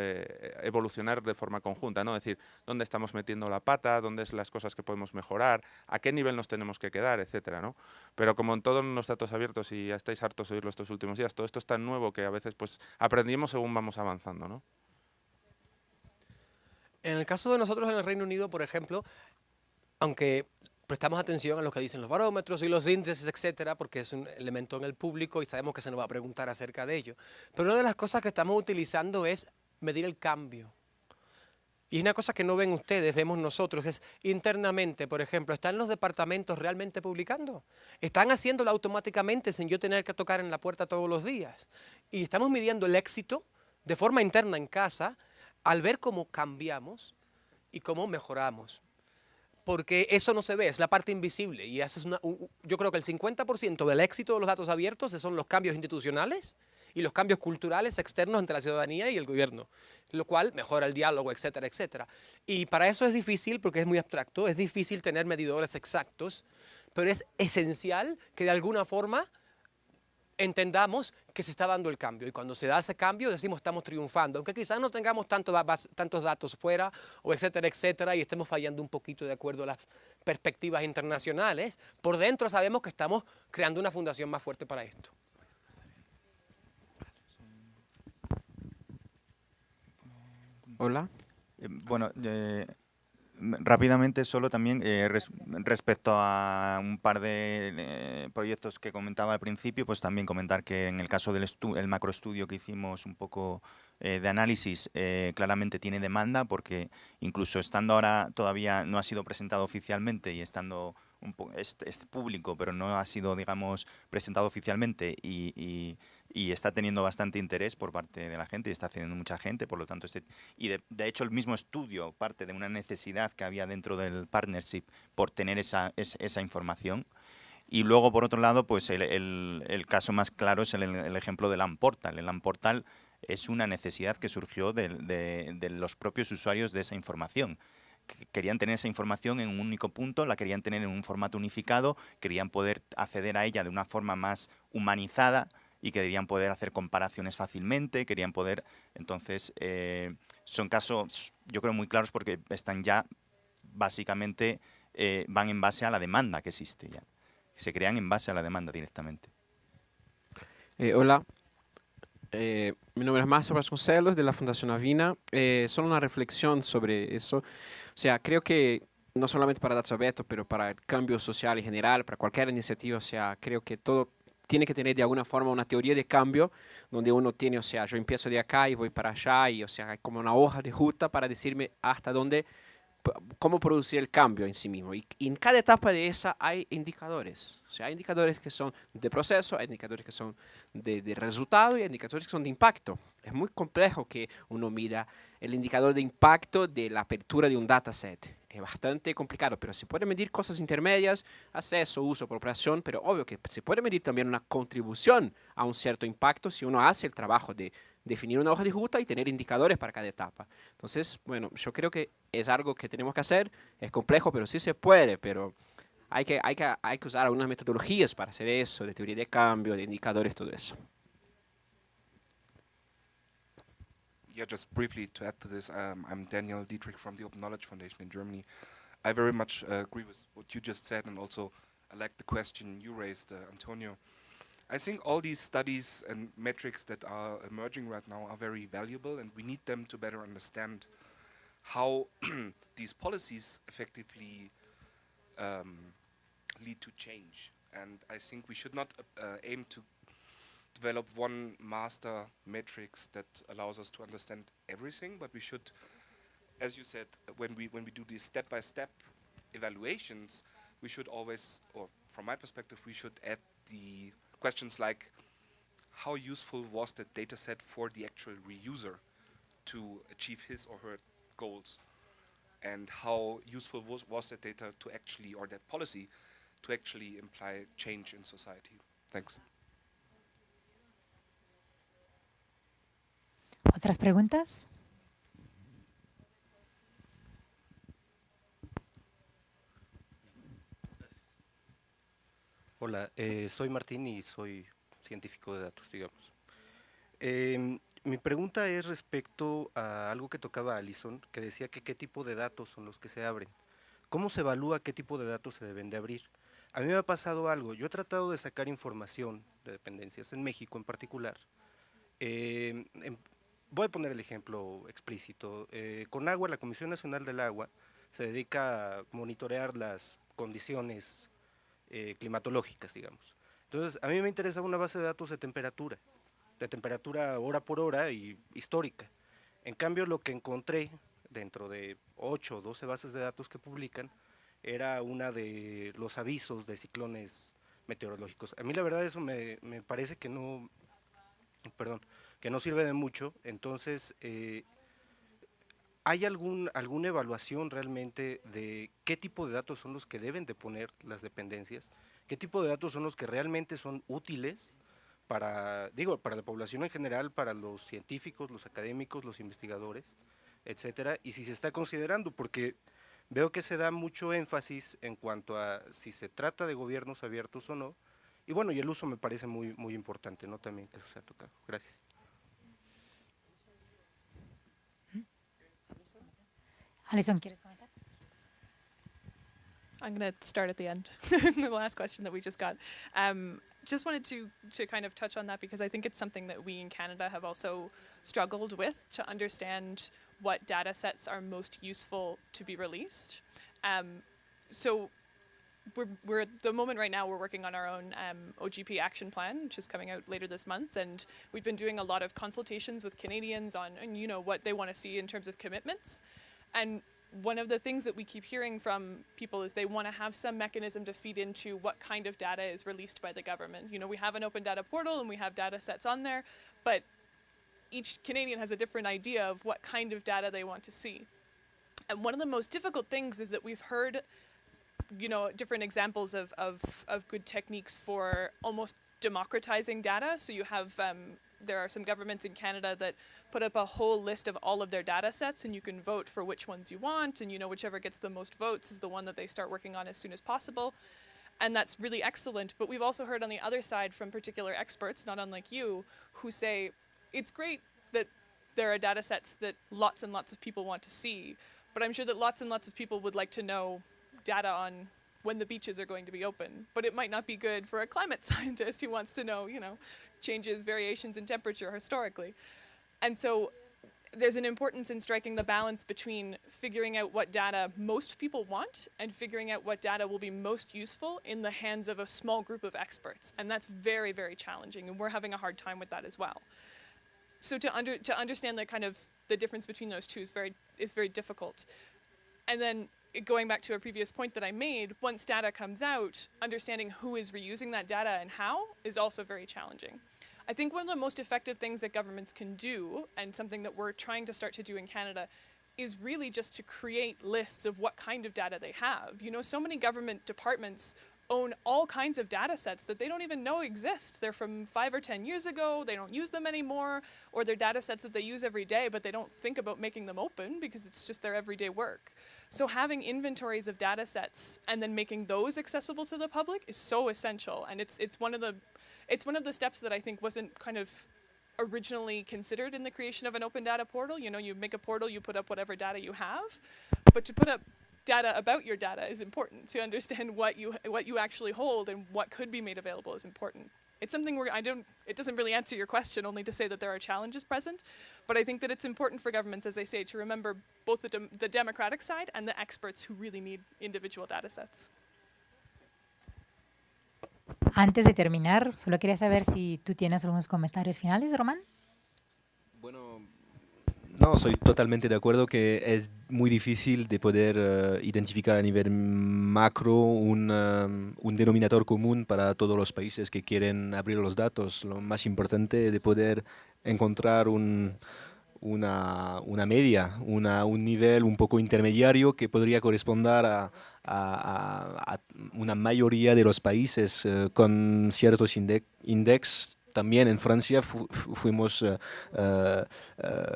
evolucionar de forma conjunta, ¿no? Es decir, dónde estamos metiendo la pata, dónde son las cosas que podemos mejorar, a qué nivel nos tenemos que quedar, etcétera, ¿no? Pero como en todos los datos abiertos, y ya estáis hartos de oírlo estos últimos días, todo esto es tan nuevo que a veces pues aprendimos según vamos avanzando, ¿no? En el caso de nosotros en el Reino Unido, por ejemplo, aunque prestamos atención a lo que dicen los barómetros y los índices, etcétera, porque es un elemento en el público y sabemos que se nos va a preguntar acerca de ello. Pero una de las cosas que estamos utilizando es medir el cambio. Y una cosa que no ven ustedes, vemos nosotros, es internamente, por ejemplo, ¿están los departamentos realmente publicando? ¿Están haciéndolo automáticamente sin yo tener que tocar en la puerta todos los días? Y estamos midiendo el éxito de forma interna en casa al ver cómo cambiamos y cómo mejoramos. Porque eso no se ve, es la parte invisible. Y eso es yo creo que el 50% del éxito de los datos abiertos son los cambios institucionales y los cambios culturales externos entre la ciudadanía y el gobierno, lo cual mejora el diálogo, etcétera, etcétera. Y para eso es difícil, porque es muy abstracto, es difícil tener medidores exactos, pero es esencial que de alguna forma entendamos que se está dando el cambio. Y cuando se da ese cambio decimos estamos triunfando, aunque quizás no tengamos tantos datos fuera, o etcétera, etcétera, y estemos fallando un poquito de acuerdo a las perspectivas internacionales, por dentro sabemos que estamos creando una fundación más fuerte para esto. Hola. Bueno, rápidamente solo también respecto a un par de proyectos que comentaba al principio, pues también comentar que en el caso del el macroestudio que hicimos un poco de análisis, claramente tiene demanda, porque incluso estando ahora todavía no ha sido presentado oficialmente y estando es público, pero no ha sido, digamos, presentado oficialmente y está teniendo bastante interés por parte de la gente y está haciendo mucha gente, por lo tanto, de hecho el mismo estudio parte de una necesidad que había dentro del partnership por tener esa información. Y luego, por otro lado, pues el caso más claro es el ejemplo del LAN Portal. El LAN Portal es una necesidad que surgió de los propios usuarios de esa información. Querían tener esa información en un único punto, la querían tener en un formato unificado, querían poder acceder a ella de una forma más humanizada y querían poder hacer comparaciones fácilmente, querían poder... Entonces, son casos, yo creo, muy claros porque están ya, básicamente, van en base a la demanda que existe ya. Se crean en base a la demanda directamente. Hola, mi nombre es Márcio Vasconcelos de la Fundación Avina. Solo una reflexión sobre eso. O sea, creo que no solamente para datos abiertos, pero para el cambio social en general, para cualquier iniciativa, o sea, creo que todo tiene que tener de alguna forma una teoría de cambio, donde uno tiene, o sea, yo empiezo de acá y voy para allá, y o sea, hay como una hoja de ruta para decirme hasta dónde, cómo producir el cambio en sí mismo. Y en cada etapa de esa hay indicadores. O sea, hay indicadores que son de proceso, hay indicadores que son de resultado y hay indicadores que son de impacto. Es muy complejo que uno mira el indicador de impacto de la apertura de un dataset. Es bastante complicado, pero se puede medir cosas intermedias, acceso, uso, apropiación, pero obvio que se puede medir también una contribución a un cierto impacto si uno hace el trabajo de definir una hoja de ruta y tener indicadores para cada etapa. Entonces, bueno, yo creo que es algo que tenemos que hacer, es complejo, pero sí se puede, pero hay que usar algunas metodologías para hacer eso, de teoría de cambio, de indicadores, todo eso. Yeah, just briefly to add to this, I'm Daniel Dietrich from the Open Knowledge Foundation in Germany. I very much agree with what you just said, and also I like the question you raised, Antonio. I think all these studies and metrics that are emerging right now are very valuable, and we need them to better understand how these policies effectively lead to change. And I think we should not aim to develop one master metrics that allows us to understand everything, but we should, as you said, when we do these step-by-step evaluations, we should always, or from my perspective, we should add the questions like, how useful was that data set for the actual reuser to achieve his or her goals? And how useful was that data to actually, or that policy, to actually imply change in society? Thanks. ¿Otras preguntas? Hola, soy Martín y soy científico de datos, digamos. Mi pregunta es respecto a algo que tocaba Alison, que decía que qué tipo de datos son los que se abren. ¿Cómo se evalúa qué tipo de datos se deben de abrir? A mí me ha pasado algo. Yo he tratado de sacar información de dependencias, en México en particular. Voy a poner el ejemplo explícito. Conagua, la Comisión Nacional del Agua, se dedica a monitorear las condiciones climatológicas, digamos. Entonces, a mí me interesa una base de datos de temperatura hora por hora y histórica. En cambio, lo que encontré dentro de 8 o 12 bases de datos que publican era una de los avisos de ciclones meteorológicos. A mí la verdad eso me parece que no, que no sirve de mucho. Entonces, ¿hay alguna evaluación realmente de qué tipo de datos son los que deben de poner las dependencias? ¿Qué tipo de datos son los que realmente son útiles para la población en general, para los científicos, los académicos, los investigadores, etcétera? Y si se está considerando, porque veo que se da mucho énfasis en cuanto a si se trata de gobiernos abiertos o no, y bueno, y el uso me parece muy, muy importante, ¿no? También que eso se ha tocado. Gracias. Alison, ¿quieres comentar? I'm going to start at the end, the last question that we just got. Just wanted to kind of touch on that because I think it's something that we in Canada have also struggled with to understand what data sets are most useful to be released. So we're at the moment right now we're working on our own OGP action plan, which is coming out later this month, and we've been doing a lot of consultations with Canadians on what they want to see in terms of commitments. And one of the things that we keep hearing from people is they want to have some mechanism to feed into what kind of data is released by the government. We have an open data portal and we have data sets on there, but each Canadian has a different idea of what kind of data they want to see. And one of the most difficult things is that we've heard you know, different examples of good techniques for almost democratizing data. So you have, there are some governments in Canada that put up a whole list of all of their data sets, and you can vote for which ones you want, and you know, whichever gets the most votes is the one that they start working on as soon as possible. And that's really excellent. But we've also heard on the other side from particular experts, not unlike you, who say it's great that there are data sets that lots and lots of people want to see, but I'm sure that lots and lots of people would like to know data on when the beaches are going to be open. But it might not be good for a climate scientist who wants to know, you know, changes, variations in temperature historically. And so there's an importance in striking the balance between figuring out what data most people want and figuring out what data will be most useful in the hands of a small group of experts. And that's very, very challenging, and we're having a hard time with that as well. So to understand the kind of the difference between those two is very difficult. And then going back to a previous point that I made, once data comes out, understanding who is reusing that data and how is also very challenging. I think one of the most effective things that governments can do, and something that we're trying to start to do in Canada, is really just to create lists of what kind of data they have. You know, so many government departments own all kinds of data sets that they don't even know exist. They're from 5 or 10 years ago, they don't use them anymore, or they're data sets that they use every day, but they don't think about making them open because it's just their everyday work. So having inventories of data sets and then making those accessible to the public is so essential, and it's one of the steps that I think wasn't kind of originally considered in the creation of an open data portal. You know, you make a portal, you put up whatever data you have, but to put up data about your data is important. To understand what you actually hold and what could be made available is important. It's something where it doesn't really answer your question, only to say that there are challenges present, but I think that it's important for governments, as I say, to remember both the democratic side and the experts who really need individual data sets. Antes de terminar, solo quería saber si tú tienes algunos comentarios finales, Román. Bueno, no, soy totalmente de acuerdo que es muy difícil de poder identificar a nivel macro un denominador común para todos los países que quieren abrir los datos. Lo más importante es de poder encontrar una media, un nivel un poco intermediario que podría corresponder a una mayoría de los países con ciertos índices. También en Francia fuimos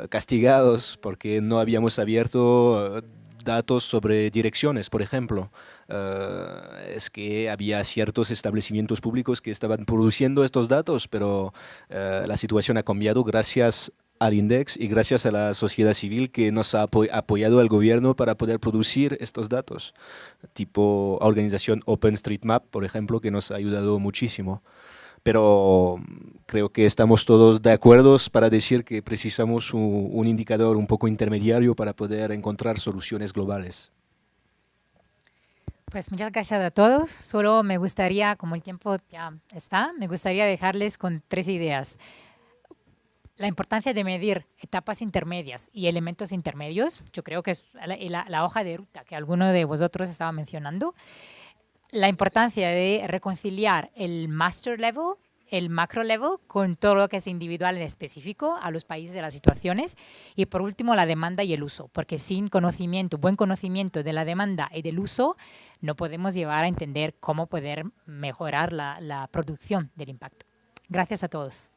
castigados porque no habíamos abierto datos sobre direcciones, por ejemplo. Es que había ciertos establecimientos públicos que estaban produciendo estos datos, pero la situación ha cambiado gracias al INDEX y gracias a la sociedad civil que nos ha apoyado al gobierno para poder producir estos datos, tipo organización OpenStreetMap, por ejemplo, que nos ha ayudado muchísimo. Pero creo que estamos todos de acuerdo para decir que precisamos un indicador un poco intermediario para poder encontrar soluciones globales. Pues muchas gracias a todos. Solo me gustaría, como el tiempo ya está, me gustaría dejarles con 3 ideas. La importancia de medir etapas intermedias y elementos intermedios, yo creo que es la hoja de ruta que alguno de vosotros estaba mencionando. La importancia de reconciliar el master level, el macro level, con todo lo que es individual en específico a los países y las situaciones. Y por último, la demanda y el uso, porque sin buen conocimiento de la demanda y del uso, no podemos llevar a entender cómo poder mejorar la producción del impacto. Gracias a todos.